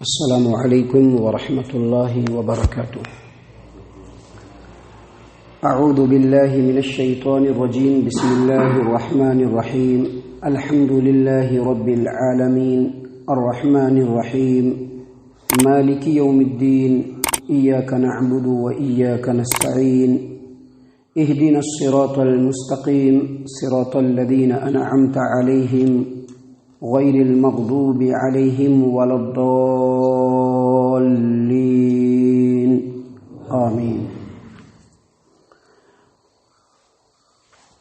السلام علیکم ورحمۃ اللہ وبرکاتہ۔ اعوذ باللہ من الشیطان الرجیم، بسم اللہ الرحمن الرحیم، الحمد للہ رب العالمین، الرحمن الرحیم، مالک یوم الدین، ایاک نعبد وایاک نستعین، اہدنا الصراط المستقیم، صراط الذین انعمت علیہم غیر المغضوب علیہم ولا الضالین، آمین۔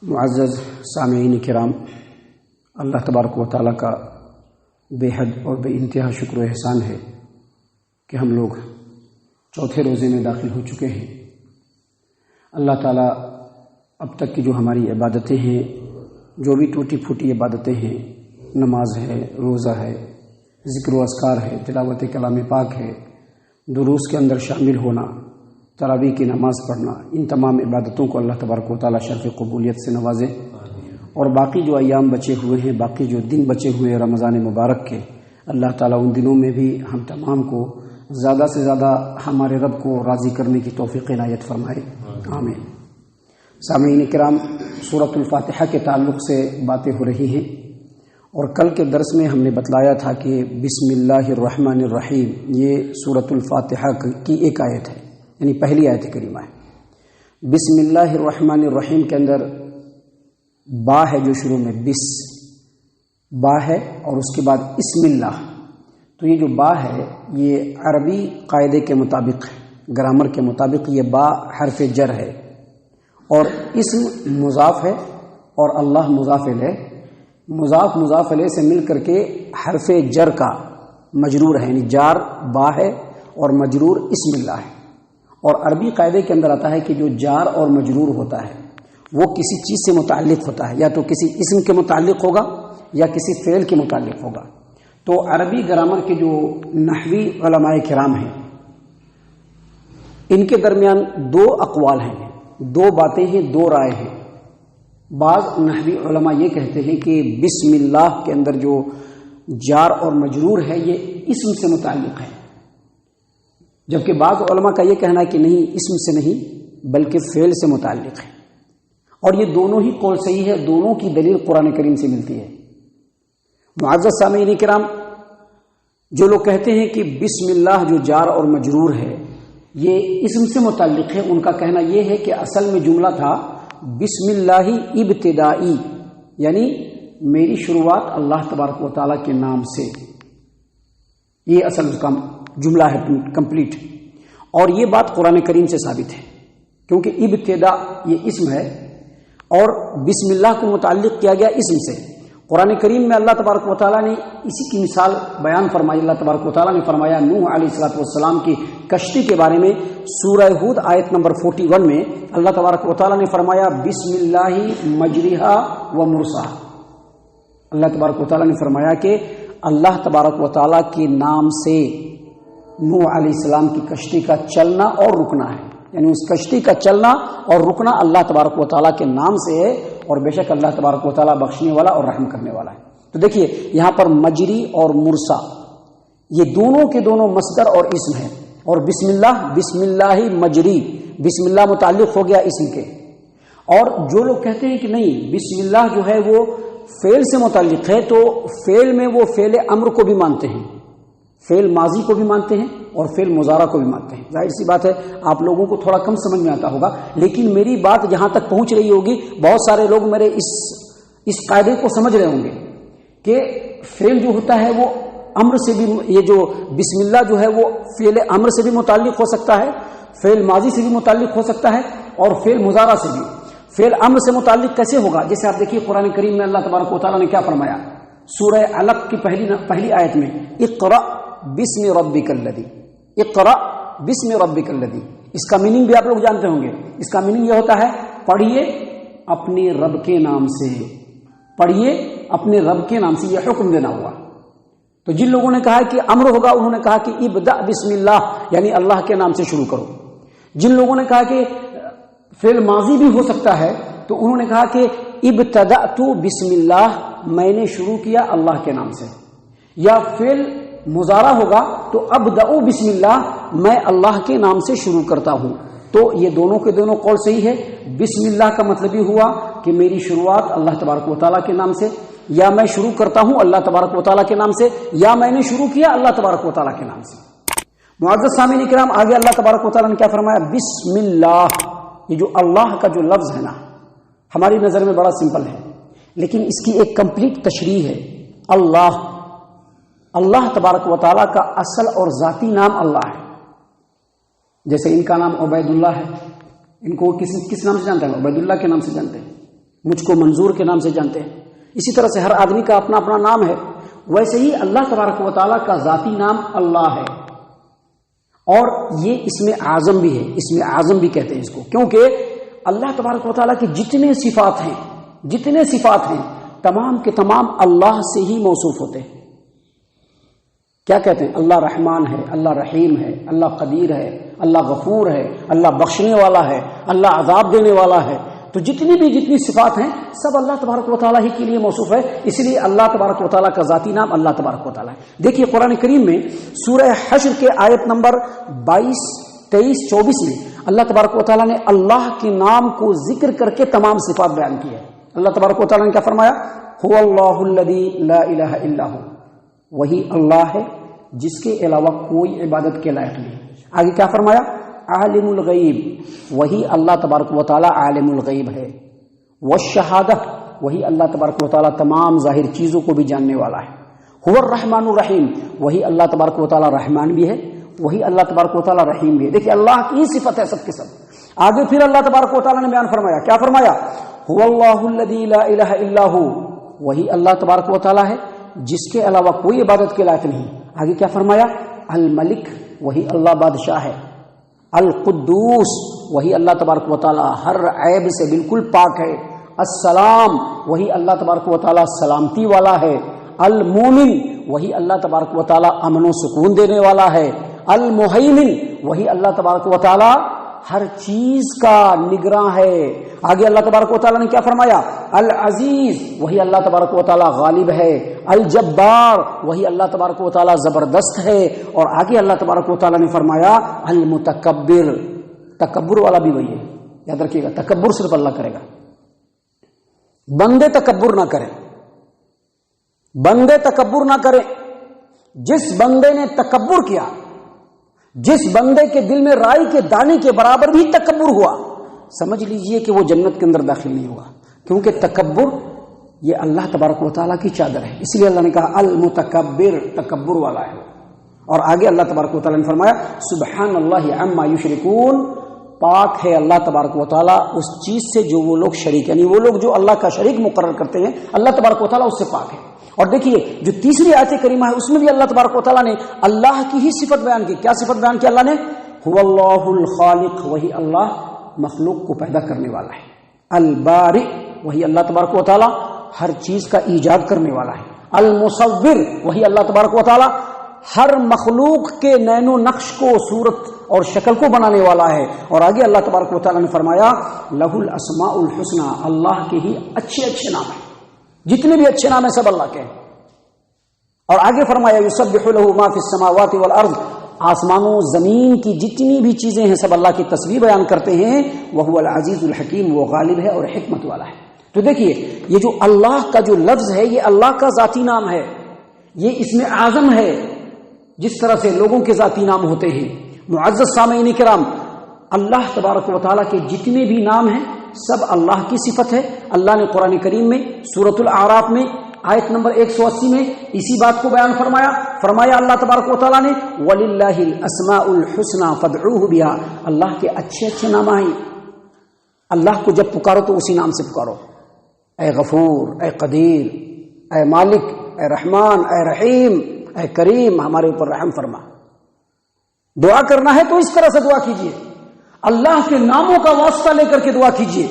معزز سامعین کرام، اللہ تبارک و تعالیٰ کا بے حد اور بے انتہا شکر و احسان ہے کہ ہم لوگ چوتھے روزے میں داخل ہو چکے ہیں۔ اللہ تعالیٰ اب تک کی جو ہماری عبادتیں ہیں، جو بھی ٹوٹی پھوٹی عبادتیں ہیں، نماز ہے، روزہ ہے، ذکر و اذکار ہے، تلاوت کلام پاک ہے، دروس کے اندر شامل ہونا، تراویح کی نماز پڑھنا، ان تمام عبادتوں کو اللہ تبارک و تعالیٰ شرف قبولیت سے نوازے، اور باقی جو ایام بچے ہوئے ہیں، باقی جو دن بچے ہوئے ہیں رمضان مبارک کے، اللہ تعالیٰ ان دنوں میں بھی ہم تمام کو زیادہ سے زیادہ ہمارے رب کو راضی کرنے کی توفیق عنایت فرمائے، آمین۔ سامعین کرام، سورۃ الفاتحہ کے تعلق سے باتیں ہو رہی ہیں، اور کل کے درس میں ہم نے بتلایا تھا کہ بسم اللہ الرحمن الرحیم یہ سورۃ الفاتحہ کی ایک آیت ہے، یعنی پہلی آیت کریمہ ہے۔ بسم اللہ الرحمن الرحیم کے اندر با ہے جو شروع میں بس با ہے، اور اس کے بعد اسم اللہ، تو یہ جو با ہے یہ عربی قاعدے کے مطابق، گرامر کے مطابق یہ با حرف جر ہے، اور اسم مضاف ہے اور اللہ مضاف الیہ، مضاف الیہ سے مل کر کے حرف جر کا مجرور ہے، یعنی جار با ہے اور مجرور اسم اللہ ہے۔ اور عربی قاعدے کے اندر آتا ہے کہ جو جار اور مجرور ہوتا ہے وہ کسی چیز سے متعلق ہوتا ہے، یا تو کسی اسم کے متعلق ہوگا یا کسی فعل کے متعلق ہوگا۔ تو عربی گرامر کے جو نحوی علماء کرام ہیں، ان کے درمیان دو اقوال ہیں، دو باتیں ہیں، دو رائے ہیں۔ بعض نحوی علماء یہ کہتے ہیں کہ بسم اللہ کے اندر جو جار اور مجرور ہے یہ اسم سے متعلق ہے، جبکہ بعض علماء کا یہ کہنا ہے کہ نہیں، اسم سے نہیں بلکہ فعل سے متعلق ہے، اور یہ دونوں ہی قول صحیح ہے، دونوں کی دلیل قرآن کریم سے ملتی ہے۔ معزز سامعین کرام، جو لوگ کہتے ہیں کہ بسم اللہ جو جار اور مجرور ہے یہ اسم سے متعلق ہے، ان کا کہنا یہ ہے کہ اصل میں جملہ تھا بسم اللہ ابتدائی، یعنی میری شروعات اللہ تبارک و تعالیٰ کے نام سے، یہ اصل کا جملہ ہے کمپلیٹ، اور یہ بات قرآن کریم سے ثابت ہے، کیونکہ ابتدا یہ اسم ہے اور بسم اللہ کو متعلق کیا گیا اسم سے۔ قرآن کریم میں اللہ تبارک و تعالیٰ نے اسی کی مثال بیان فرمائی۔ اللہ تبارک و تعالیٰ نے فرمایا نوح علیہ السلام کی کشتی کے بارے میں، سورہ ہود آیت نمبر 41 میں اللہ تبارک و تعالیٰ نے فرمایا بسم اللہ مجریہا و مرساہا۔ اللہ تبارک و تعالیٰ نے فرمایا کہ اللہ تبارک و تعالیٰ کے نام سے نوح علیہ السلام کی کشتی کا چلنا اور رکنا ہے، یعنی اس کشتی کا چلنا اور رکنا اللہ تبارک و تعالیٰ کے نام سے ہے، اور بے شک اللہ تبارک و تعالیٰ بخشنے والا اور رحم کرنے والا ہے۔ تو دیکھیے یہاں پر مجری اور مرسا یہ دونوں کے دونوں مصدر اور اسم ہے، اور بسم اللہ مجری، بسم اللہ متعلق ہو گیا اسم کے۔ اور جو لوگ کہتے ہیں کہ نہیں، بسم اللہ جو ہے وہ فعل سے متعلق ہے، تو فعل میں وہ فعل امر کو بھی مانتے ہیں، فعل ماضی کو بھی مانتے ہیں اور فعل مضارع کو بھی مانتے ہیں۔ ظاہر سی بات ہے آپ لوگوں کو تھوڑا کم سمجھ میں آتا ہوگا، لیکن میری بات جہاں تک پہنچ رہی ہوگی بہت سارے لوگ میرے اس قاعدے کو سمجھ رہے ہوں گے کہ فعل جو ہوتا ہے وہ امر سے بھی، یہ جو بسم اللہ جو ہے وہ فعل امر سے بھی متعلق ہو سکتا ہے، فعل ماضی سے بھی متعلق ہو سکتا ہے، اور فعل مضارع سے بھی۔ فعل امر سے متعلق کیسے ہوگا؟ جیسے آپ دیکھیے قرآن کریم میں اللہ تبارک و تعالیٰ نے کیا فرمایا، سورہ علق کی پہلی آیت میں اقرأ بسم ربک الذی، اقرأ بسم ربک الذی، اس کا میننگ بھی آپ لوگ جانتے ہوں گے۔ اس کا میننگ یہ ہوتا ہے پڑھیے اپنے رب کے نام سے، پڑھیے اپنے رب کے نام سے، یہ حکم دینا ہوا۔ تو جن لوگوں نے کہا کہ امر ہوگا انہوں نے کہا کہ ابدأ بسم اللہ، یعنی اللہ کے نام سے شروع کرو۔ جن لوگوں نے کہا کہ فعل ماضی بھی ہو سکتا ہے تو انہوں نے کہا کہ ابتدأت بسم اللہ، میں نے شروع کیا اللہ کے نام سے۔ یا فعل مضارع ہوگا تو ابدأ بسم اللہ، میں اللہ کے نام سے شروع کرتا ہوں. تو یہ دونوں کے دونوں قول صحیح ہے. بسم اللہ کا مطلب یہ ہوا کہ میری شروعات اللہ تبارک و تعالیٰ کے نام سے، یا میں شروع کرتا ہوں اللہ تبارک و تعالیٰ کے نام سے، یا میں نے شروع کیا اللہ تبارک و تعالیٰ کے نام سے. معزز سامعین کرام، آگے اللہ تبارک و تعالیٰ نے کیا فرمایا؟ بسم اللہ. یہ جو اللہ کا جو لفظ ہے نا، ہماری نظر میں بڑا سمپل ہے، لیکن اس کی ایک کمپلیٹ تشریح ہے. اللہ تبارک و تعالیٰ کا اصل اور ذاتی نام اللہ ہے. جیسے ان کا نام عبید اللہ ہے، ان کو کس نام سے جانتے ہیں؟ عبید اللہ کے نام سے جانتے ہیں. مجھ کو منظور کے نام سے جانتے ہیں. اسی طرح سے ہر آدمی کا اپنا اپنا نام ہے. ویسے ہی اللہ تبارک و تعالیٰ کا ذاتی نام اللہ ہے، اور یہ اسم اعظم بھی ہے. اسم اعظم بھی کہتے ہیں اس کو، کیونکہ اللہ تبارک و تعالیٰ کی جتنے صفات ہیں تمام کے تمام اللہ سے ہی موصوف ہوتے ہیں. کیا کہتے ہیں؟ اللہ رحمان ہے، اللہ رحیم ہے، اللہ قدیر ہے، اللہ غفور ہے، اللہ بخشنے والا ہے، اللہ عذاب دینے والا ہے. تو جتنی صفات ہیں سب اللہ تبارک و تعالیٰ ہی کے لیے موصوف ہے. اس لیے اللہ تبارک و تعالیٰ کا ذاتی نام اللہ تبارک و تعالیٰ ہے. دیکھیے قرآن کریم میں سورہ حشر کے آیت نمبر 22، 23، 24 میں اللہ تبارک و تعالیٰ نے اللہ کے نام کو ذکر کر کے تمام صفات بیان کی ہے. اللہ تبارک و تعالیٰ نے کیا فرمایا؟ هو اللہ الذی لا الہ الا هو، وہی اللہ ہے جس کے علاوہ کوئی عبادت کے لائق نہیں. آگے کیا فرمایا؟ عالم الغیب، وہی اللہ تبارک و تعالیٰ عالم الغیب ہے. والشہادہ، وہی اللہ تبارک و تعالیٰ تمام ظاہر چیزوں کو بھی جاننے والا ہے. هو الرحمن الرحیم، وہی اللہ تبارک و تعالیٰ رحمان بھی ہے، وہی اللہ تبارک و تعالیٰ رحیم بھی ہے. دیکھیے اللہ کی صفت ہے سب کے سب. آگے پھر اللہ تبارک و تعالیٰ نے بیان فرمایا، کیا فرمایا؟ هو اللہ الذی لا الہ الا هو، وہی اللہ تبارک و تعالیٰ ہے جس کے علاوہ کوئی عبادت کے لائق نہیں. آگے کیا فرمایا؟ الملک، وہی اللہ بادشاہ ہے. القدوس، وہی اللہ تبارک و تعالیٰ ہر عیب سے بالکل پاک ہے. السلام، وہی اللہ تبارک و تعالیٰ سلامتی والا ہے. المومن، وہی اللہ تبارک و تعالیٰ امن و سکون دینے والا ہے. المہیمن، وہی اللہ تبارک و تعالیٰ ہر چیز کا نگراں ہے. آگے اللہ تبارک و تعالیٰ نے کیا فرمایا؟ العزیز، وہی اللہ تبارک و تعالیٰ غالب ہے. الجبار، وہی اللہ تبارک و تعالیٰ زبردست ہے. اور آگے اللہ تبارک و تعالیٰ نے فرمایا المتکبر، تکبر والا بھی وہی ہے. یاد رکھیے گا، تکبر صرف اللہ کرے گا، بندے تکبر نہ کریں. بندے تکبر نہ کریں. جس بندے نے تکبر کیا، جس بندے کے دل میں رائی کے دانے کے برابر بھی تکبر ہوا، سمجھ لیجئے کہ وہ جنت کے اندر داخل نہیں ہوگا. کیونکہ تکبر یہ اللہ تبارک و تعالیٰ کی چادر ہے. اس لیے اللہ نے کہا المتکبر، تکبر والا ہے. اور آگے اللہ تبارک و تعالیٰ نے فرمایا سبحان اللہ عما یشرکون، پاک ہے اللہ تبارک و تعالیٰ اس چیز سے جو وہ لوگ شریک، یعنی وہ لوگ جو اللہ کا شریک مقرر کرتے ہیں، اللہ تبارک و تعالیٰ اس سے پاک ہے. اور دیکھیے جو تیسری آیت کریمہ ہے اس میں بھی اللہ تبارک و تعالیٰ نے اللہ کی ہی صفت بیان کی. کیا صفت بیان کی اللہ نے؟ هو اللہ الخالق، وہی اللہ مخلوق کو پیدا کرنے والا ہے. البارئ، وہی اللہ تبارک و تعالیٰ ہر چیز کا ایجاد کرنے والا ہے. المصور، وہی اللہ تبارک و تعالیٰ ہر مخلوق کے نین و نقش کو، صورت اور شکل کو بنانے والا ہے. اور آگے اللہ تبارک و تعالیٰ نے فرمایا لہ الاسماء الحسنى، اللہ کے ہی اچھے اچھے نام ہیں، جتنے بھی اچھے نام ہیں سب اللہ کے ہیں. اور آگے فرمایا یسبح له ما فی السماوات والارض، آسمانوں زمین کی جتنی بھی چیزیں ہیں سب اللہ کی تسبیح بیان کرتے ہیں. وہو العزیز الحکیم، وہ غالب ہے اور حکمت والا ہے. تو دیکھیے یہ جو اللہ کا جو لفظ ہے یہ اللہ کا ذاتی نام ہے، یہ اسم اعظم ہے، جس طرح سے لوگوں کے ذاتی نام ہوتے ہیں. معزز سامعین کرام، اللہ تبارک و تعالیٰ کے جتنے بھی نام ہیں سب اللہ کی صفت ہے. اللہ نے قرآن کریم میں سورۃ الاعراف میں آیت نمبر 180 میں اسی بات کو بیان فرمایا اللہ تبارک و تعالیٰ نے وَلِلَّهِ الْأَسْمَاءُ الْحُسْنَى فَادْعُوهُ بِهَا، اللہ کے اچھے اچھے نام ہیں. اللہ کو جب پکارو تو اسی نام سے پکارو. اے غفور، اے قدیر، اے مالک، اے رحمان، اے رحیم، اے کریم، ہمارے اوپر رحم فرما. دعا کرنا ہے تو اس طرح سے دعا کیجیے، اللہ کے ناموں کا واسطہ لے کر کے دعا کیجیے،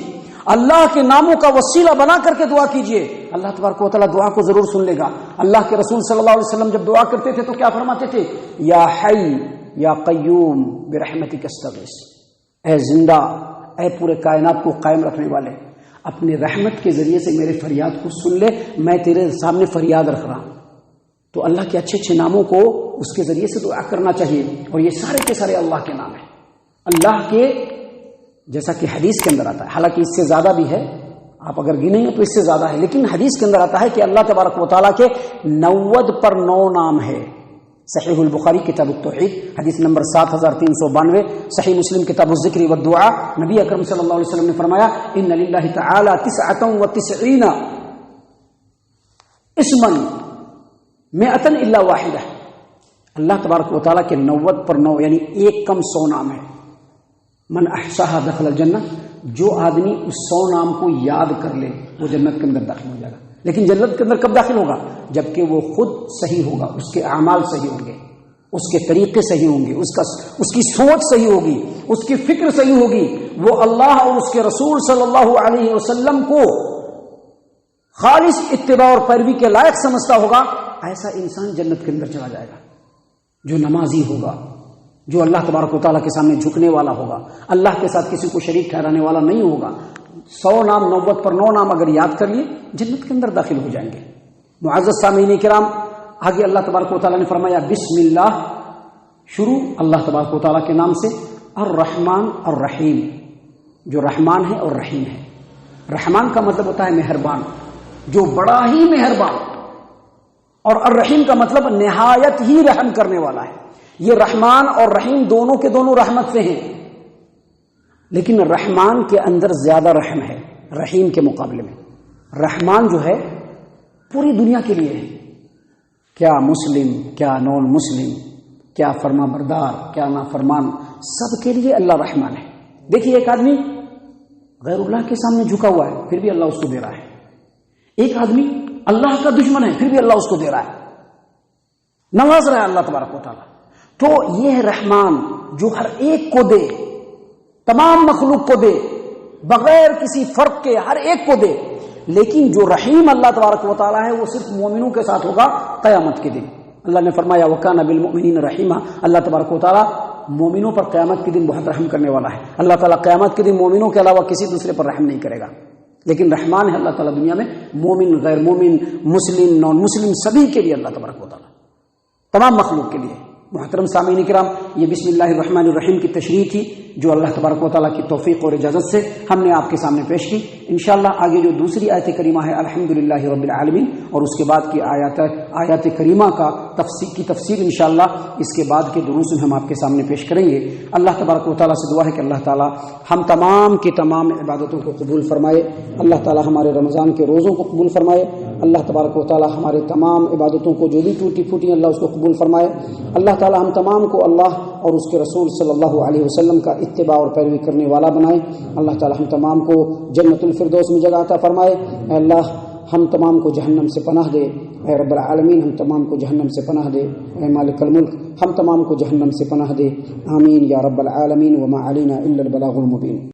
اللہ کے ناموں کا وسیلہ بنا کر کے دعا کیجیے. اللہ تبارک و تعالیٰ دعا کو ضرور سن لے گا. اللہ کے رسول صلی اللہ علیہ وسلم جب دعا کرتے تھے تو کیا فرماتے تھے؟ یا حی یا قیوم برحمتک استغیث، اے زندہ، اے پورے کائنات کو قائم رکھنے والے، اپنے رحمت کے ذریعے سے میرے فریاد کو سن لے، میں تیرے سامنے فریاد رکھ رہا ہوں. تو اللہ کے اچھے اچھے ناموں کو اس کے ذریعے سے دعا کرنا چاہیے. اور یہ سارے کے سارے اللہ کے نام ہیں، اللہ کے، جیسا کہ حدیث کے اندر آتا ہے. حالانکہ اس سے زیادہ بھی ہے، آپ اگر گنیں گے تو اس سے زیادہ ہے، لیکن حدیث کے اندر آتا ہے کہ اللہ تبارک و تعالیٰ کے 90 پر 9 نام ہے. صحیح البخاری کتاب التوحید حدیث نمبر 7392، صحیح مسلم کتاب الذکر والدعاء، نبی اکرم صلی اللہ علیہ وسلم نے فرمایا ان للہ تعالی 99 اسما 100 الا واحدہ. اللہ تبارک و تعالیٰ کے 90 پر 9 یعنی ایک کم 100 نام ہے. من احصاها دخل الجنہ، جو آدمی اس 100 نام کو یاد کر لے وہ جنت کے اندر داخل ہو جائے گا. لیکن جنت کے اندر کب داخل ہوگا؟ جبکہ وہ خود صحیح ہوگا، اس کے اعمال صحیح ہوں گے، اس کے طریقے صحیح ہوں گے، اس کی سوچ صحیح ہوگی، اس کی فکر صحیح ہوگی، وہ اللہ اور اس کے رسول صلی اللہ علیہ وسلم کو خالص اتباع اور پیروی کے لائق سمجھتا ہوگا. ایسا انسان جنت کے اندر چلا جائے گا. جو نمازی ہوگا، جو اللہ تبارک و تعالیٰ کے سامنے جھکنے والا ہوگا، اللہ کے ساتھ کسی کو شریک ٹھہرانے والا نہیں ہوگا، 100 نام 90 پر 9 نام اگر یاد کر لیے جنت کے اندر داخل ہو جائیں گے. معزز سامعین کرام، آگے اللہ تبارک و تعالیٰ نے فرمایا بسم اللہ، شروع اللہ تبارک و تعالیٰ کے نام سے. الرحمن الرحیم، جو رحمان ہے اور رحیم ہے. رحمان کا مطلب ہوتا ہے مہربان، جو بڑا ہی مہربان، اور الرحیم کا مطلب نہایت ہی رحم کرنے والا ہے. یہ رحمان اور رحیم دونوں کے دونوں رحمت سے ہیں، لیکن رحمان کے اندر زیادہ رحم ہے رحیم کے مقابلے میں. رحمان جو ہے پوری دنیا کے لیے ہے، کیا مسلم کیا نان مسلم، کیا فرما بردار کیا نافرمان، سب کے لیے اللہ رحمان ہے. دیکھیے ایک آدمی غیر اللہ کے سامنے جھکا ہوا ہے پھر بھی اللہ اس کو دے رہا ہے. ایک آدمی اللہ کا دشمن ہے پھر بھی اللہ اس کو دے رہا ہے، نواز رہا ہے اللہ تبارک و تعالیٰ. تو یہ ہے رحمان جو ہر ایک کو دے، تمام مخلوق کو دے، بغیر کسی فرق کے ہر ایک کو دے. لیکن جو رحیم اللہ تبارک و تعالیٰ ہے وہ صرف مومنوں کے ساتھ ہوگا قیامت کے دن. اللہ نے فرمایا وَكَانَ بِالْمُؤْمِنِينَ رَحِيمًا، اللہ تبارک و تعالیٰ مومنوں پر قیامت کے دن بہت رحم کرنے والا ہے. اللہ تعالیٰ قیامت کے دن مومنوں کے علاوہ کسی دوسرے پر رحم نہیں کرے گا. لیکن رحمان ہے اللہ تعالیٰ دنیا میں مومن غیر مومن مسلم نان مسلم سبھی کے لیے، اللہ تبارک و تعالیٰ تمام مخلوق کے لیے. محترم سامعین کرام، یہ بسم اللہ الرحمن الرحیم کی تشریح تھی جو اللہ تبارک و تعالیٰ کی توفیق اور اجازت سے ہم نے آپ کے سامنے پیش کی. انشاءاللہ آگے جو دوسری آیت کریمہ ہے الحمدللہ رب العالمین، اور اس کے بعد کی آیات کریمہ کا تفسیر انشاءاللہ اس کے بعد کے دروس میں ہم آپ کے سامنے پیش کریں گے. اللہ تبارک و تعالیٰ سے دعا ہے کہ اللہ تعالیٰ ہم تمام کی تمام عبادتوں کو قبول فرمائے. اللہ تعالیٰ ہمارے رمضان کے روزوں کو قبول فرمائے. اللہ تبارک و تعالیٰ ہمارے تمام عبادتوں کو جو بھی ٹوٹی پھوٹی ہیں اللہ اس کو قبول فرمائے. اللہ تعالیٰ ہم تمام کو اللہ اور اس کے رسول صلی اللہ علیہ وسلم کا اتباع اور پیروی کرنے والا بنائے. اللہ تعالیٰ ہم تمام کو جنت الفردوس میں جگہ عطا فرمائے. اے اللہ ہم تمام کو جہنم سے پناہ دے. اے رب العالمین ہم تمام کو جہنم سے پناہ دے. اے مالک الملک ہم تمام کو جہنم سے پناہ دے. آمین یا رب العالمین. وما علینا الا البلاغ المبین.